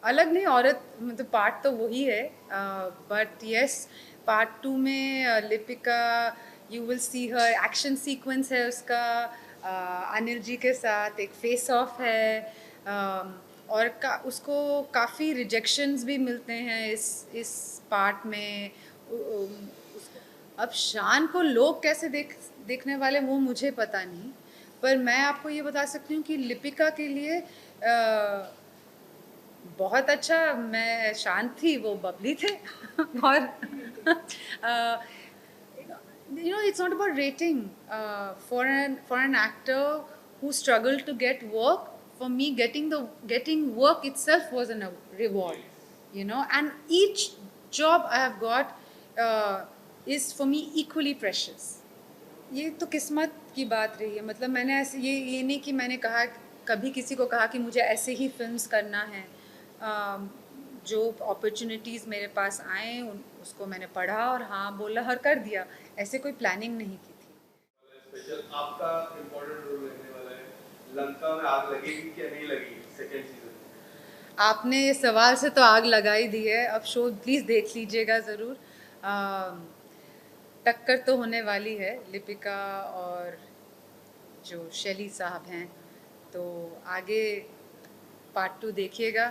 अलग नहीं, औरत मतलब पार्ट तो वही है, बट यस, पार्ट टू में Lipika, you will see her action sequence है उसका, अनिल जी के साथ एक फेस ऑफ है, और उसको काफ़ी रिजेक्शंस भी मिलते हैं इस पार्ट में। अब शान को लोग कैसे देखने वाले वो मुझे पता नहीं, पर मैं आपको ये बता सकती हूँ कि लिपिका के लिए बहुत अच्छा। मैं शांत थी, वो बबली थे और it's not about rating. For an actor who struggled to get work, for me getting work itself was a reward, and each job I have got is for me equally precious. ये तो किस्मत की बात रही है। मतलब मैंने ऐसे ये नहीं कि मैंने कहा, कभी किसी को कहा कि मुझे ऐसे ही फिल्म्स करना है। जो अपॉर्चुनिटीज़ मेरे पास आए उसको मैंने पढ़ा और हाँ बोला और कर दिया। ऐसे कोई प्लानिंग नहीं की थी। स्पेशल आपका इम्पोर्टेंट रोल रहने वाला है। लंका में आग लगेगी क्या नहीं लगेगी सेकेंड सीजन? आपने ये सवाल से तो आग लगा ही दी है। अब शो प्लीज़ देख लीजिएगा ज़रूर। टक्कर तो होने वाली है लिपिका और जो शैली साहब हैं, तो आगे पार्ट टू देखिएगा।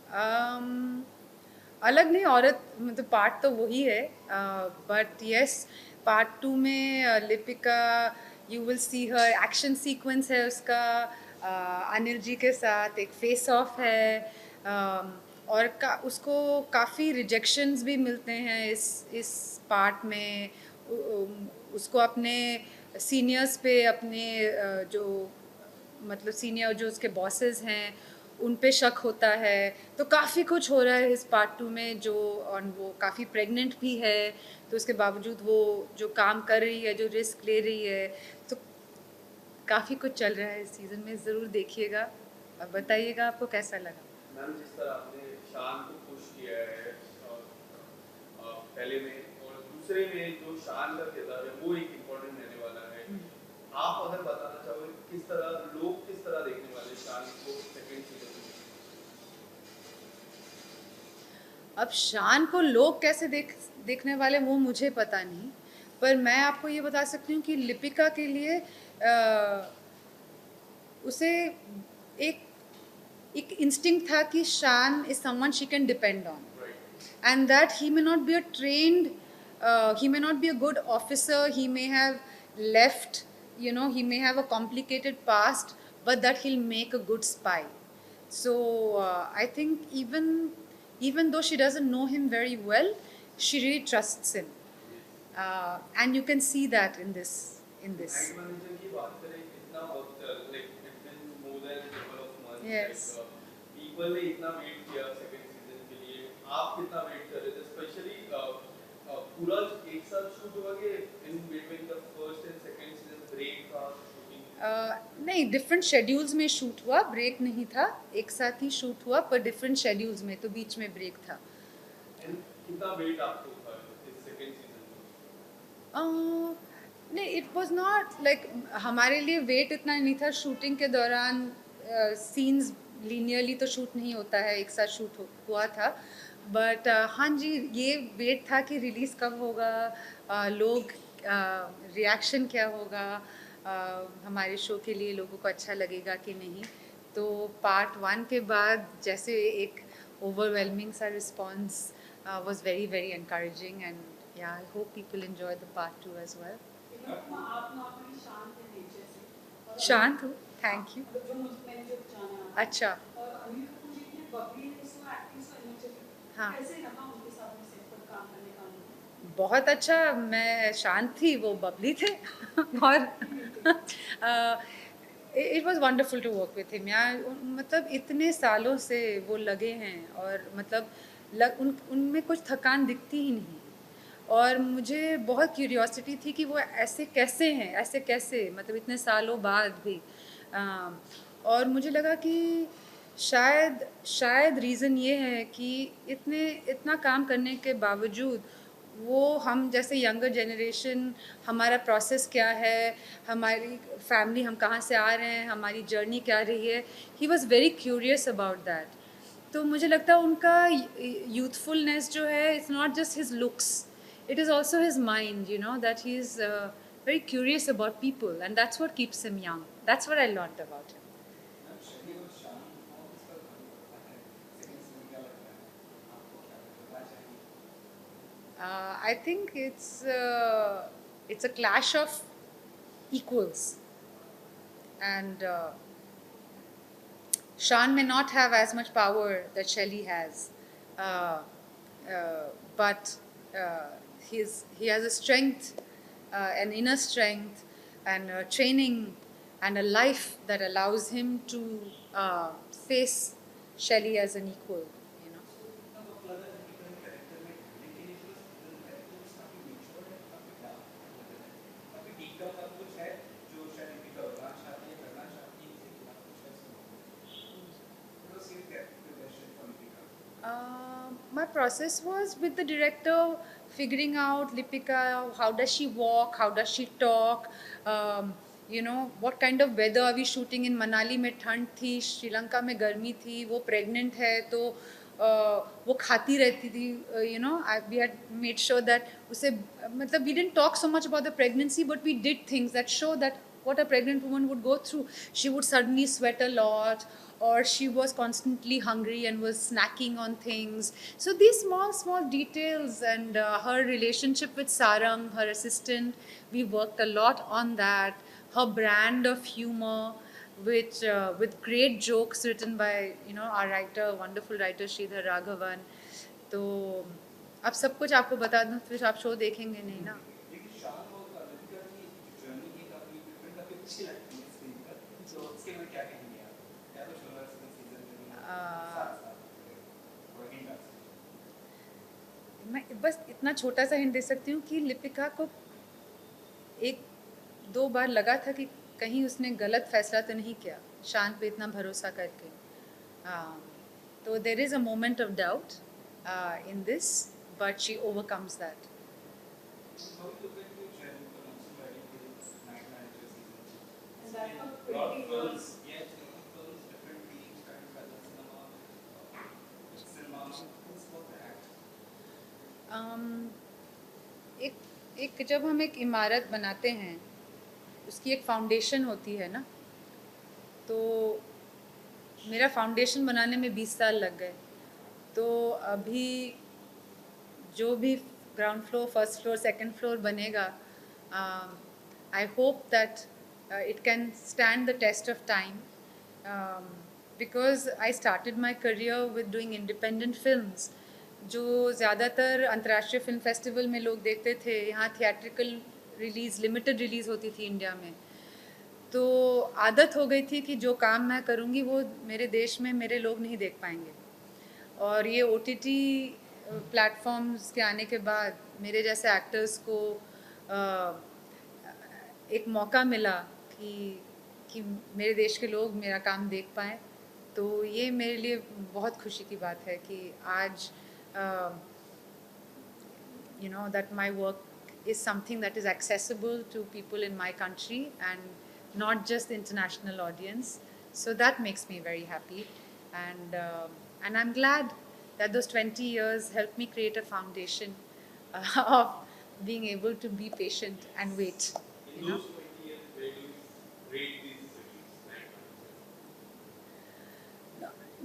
um, अलग नहीं, औरत मतलब पार्ट तो वही है, बट यस, पार्ट टू में Lipika, you will see her action sequence है उसका, अनिल जी के साथ एक फेस ऑफ है, और उसको काफ़ी रिजेक्शंस भी मिलते हैं इस पार्ट में। उसको अपने सीनियर्स पे, अपने जो मतलब सीनियर जो उसके बॉसेस हैं उन पे शक होता है। तो काफ़ी कुछ हो रहा है इस पार्ट टू में, जो और वो काफ़ी प्रेग्नेंट भी है, तो उसके बावजूद वो जो काम कर रही है, जो रिस्क ले रही है, तो काफ़ी कुछ चल रहा है इस सीज़न में। ज़रूर देखिएगा और बताइएगा आपको कैसा लगा। मैम जिस तरह आपने शान को पुश किया है पहले में और दूसरे में जो शान का किरदार है वो एक इम्पोर्टेंट रहने वाला है। आप अगर बताना चाहोगे किस तरह लोग किस तरह देखने वाले शान को सेकंड सीजन में? अब शान को लोग कैसे देखने वाले वो मुझे पता नहीं, पर मैं आपको ये बता सकती हूँ कि लिपिका के लिए उसे एक एक इंस्टिंक्ट था कि शान is someone she can depend on, and that he may not be a trained, he may not be a good officer, he may have left, he may have a complicated past, but that he'll make a good spy. So I think even though she doesn't know him very well, she really trusts him, and you can see that in this. Night manager की बात करें इतना वक्त like it's been more than couple of months Yes. Like people ने इतना wait किया second season के लिए। आप कितना वेट कर रहे थे स्पेशली पूरा एक साथ शूट हुआ कि in between the first and second season break था शूटिंग? नहीं, डिफरेंट शेड्यूल्स में शूट हुआ, ब्रेक नहीं था। एक साथ ही शूट हुआ पर डिफरेंट शेड्यूल्स में, तो बीच में ब्रेक था। एंड कितना वेट आपको था इस सेकंड सीजन में? नहीं, इट वॉज नॉट लाइक, हमारे लिए वेट इतना नहीं था। शूटिंग के दौरान सीन्स लीनियरली तो शूट नहीं होता है, एक साथ शूट हुआ था। बट हाँ जी, ये वेट था कि रिलीज़ कब होगा, लोग रिएक्शन क्या होगा, हमारे शो के लिए लोगों को अच्छा लगेगा कि नहीं। तो पार्ट वन के बाद जैसे एक ओवरवेलमिंग सा response was very very encouraging, and yeah, I hope people enjoy the part 2 as well. शांत हूँ, थैंक यू। अच्छा, हाँ, बहुत अच्छा। मैं शांत थी, वो बबली थे और it was wonderful to work with him यार। मतलब इतने सालों से वो लगे हैं, और मतलब उनमें कुछ थकान दिखती ही नहीं। और मुझे बहुत क्यूरियोसिटी थी कि वो ऐसे कैसे हैं, ऐसे कैसे, मतलब इतने सालों बाद भी। और मुझे लगा कि शायद रीज़न ये है कि इतना काम करने के बावजूद वो हम जैसे यंगर जनरेशन, हमारा प्रोसेस क्या है, हमारी फैमिली, हम कहाँ से आ रहे हैं, हमारी जर्नी क्या रही है, he was very curious about that. तो मुझे लगता है उनका यूथफुलनेस जो है, it's not just his looks, it is also his mind, you know, that he is very curious about people and that's what keeps him young, that's what I learned about him. I think it's a clash of equals, and Shan may not have as much power that Shelley has, uh, but uh, he has a strength, an inner strength, and training, and a life that allows him to face Shelley as an equal. You know. My process was with the director, figuring out Lipika, how does she walk, how does she talk, you know, what kind of weather are we shooting in Manali में ठंड थी, श्रीलंका में गर्मी थी, वो pregnant है तो वो खाती रहती थी, you know, we had made sure that उसे मतलब we didn't talk so much about the pregnancy, but we did things that show that what a pregnant woman would go through. She would suddenly sweat a lot, or she was constantly hungry and was snacking on things. So these small details, and her relationship with Sarang, her assistant, we worked a lot on that. Her brand of humor, which with great jokes written by, you know, our writer, wonderful writer Sridhar Raghavan. तो अब सब कुछ आपको बता दूं फिर आप show देखेंगे नहीं ना। मैं बस इतना छोटा सा हिंट दे सकती हूँ कि लिपिका को एक दो बार लगा था कि कहीं उसने गलत फैसला तो नहीं किया शान पे इतना भरोसा करके। तो there is a moment of doubt in this, but she overcomes that. एक एक जब हम एक इमारत बनाते हैं उसकी एक फाउंडेशन होती है ना, तो मेरा फाउंडेशन बनाने में 20 साल लग गए। तो अभी जो भी ground floor, first floor, second floor बनेगा, I hope that it can stand the test of time, because I started my career with doing independent films जो ज़्यादातर अंतर्राष्ट्रीय फिल्म फेस्टिवल में लोग देखते थे। यहाँ थिएट्रिकल रिलीज़, लिमिटेड रिलीज़ होती थी इंडिया में। तो आदत हो गई थी कि जो काम मैं करूँगी वो मेरे देश में मेरे लोग नहीं देख पाएंगे। और ये OTT प्लेटफॉर्म्स के आने के बाद मेरे जैसे एक्टर्स को एक मौका मिला कि मेरे देश के लोग मेरा काम देख पाएँ। तो ये मेरे लिए बहुत खुशी की बात है कि आज you know that my work is something that is accessible to people in my country and not just the international audience. So that makes me very happy, and I'm glad that those 20 years helped me create a foundation of being able to be patient and wait. In those 20 years, where do you rate these cities?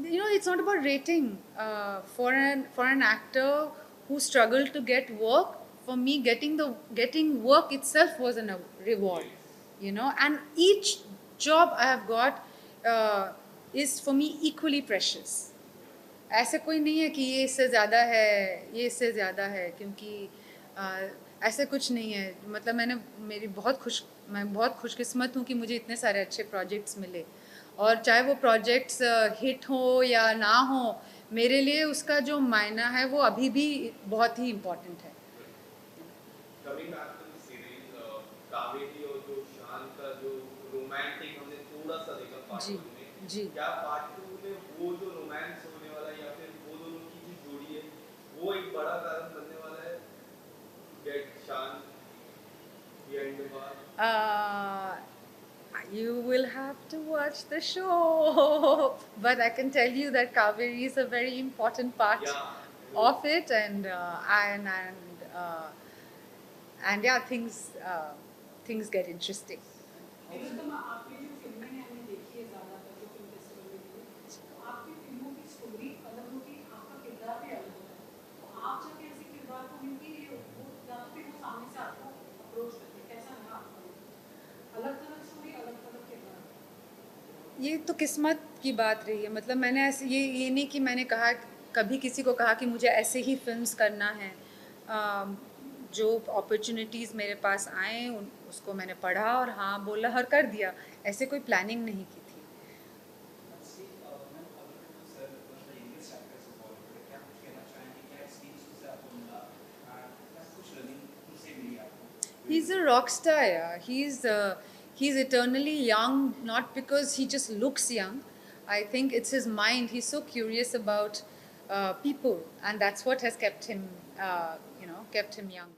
You know, it's not about rating. For an actor who struggled to get work, for me getting work itself was a reward. You know, and each job I have got is for me equally precious. ऐसे कोई नहीं है कि ये इससे ज़्यादा है, ये इससे ज़्यादा है, क्योंकि ऐसे कुछ नहीं है। मतलब मैं बहुत खुशकिस्मत हूँ कि मुझे इतने सारे अच्छे प्रोजेक्ट्स मिले, और चाहे वो प्रोजेक्ट्स हिट हो या ना हो, मेरे लिए उसका जो मायना है वो अभी भी बहुत ही इम्पोर्टेंट है। Coming back to the series, Kaveri और जो शान का जो रोमांटिक हमने थोड़ा सा देखा पार्ट जी 1 में, जी। क्या पार्ट 2 में वो जो रोमांस होने वाला है या फिर वो दोनों की जो जोड़ी है वो एक बड़ा कारण बनने वाला है? get Shan behind the bar? Uh, you will have to watch the show. But I can tell you that Kaveri is a very important part Yeah. of it, and yeah, things get interesting. एकदम आपकी जो फिल्में हैं हमने देखी है ज़्यादातर जो फिल्म फेस्टिवल में भी तो आपकी फिल्मों की स्टोरी अलग होती है आपका किरदार भी अलग होता है तो आप जब ऐसे किरदार को मिलती है वो या तो फिर वो सामने से आपको अप्रोच करते हैं कैसा लगा आपको अलग अलग स्टोरी अलग अलग किरदार ये तो किस्मत की बात रही है। मतलब मैंने ऐसे ये नहीं कि मैंने कहा कभी किसी को कहा कि मुझे ऐसे ही फिल्म्स करना है। जो अपॉर्चुनिटीज़ मेरे पास आए उसको मैंने पढ़ा और हाँ बोला और कर दिया। ऐसे कोई प्लानिंग नहीं की थी। He's a rock star, yeah. He's eternally young, not because he just looks young. I think it's his mind. He's so curious about people, and that's what has kept him, kept him young.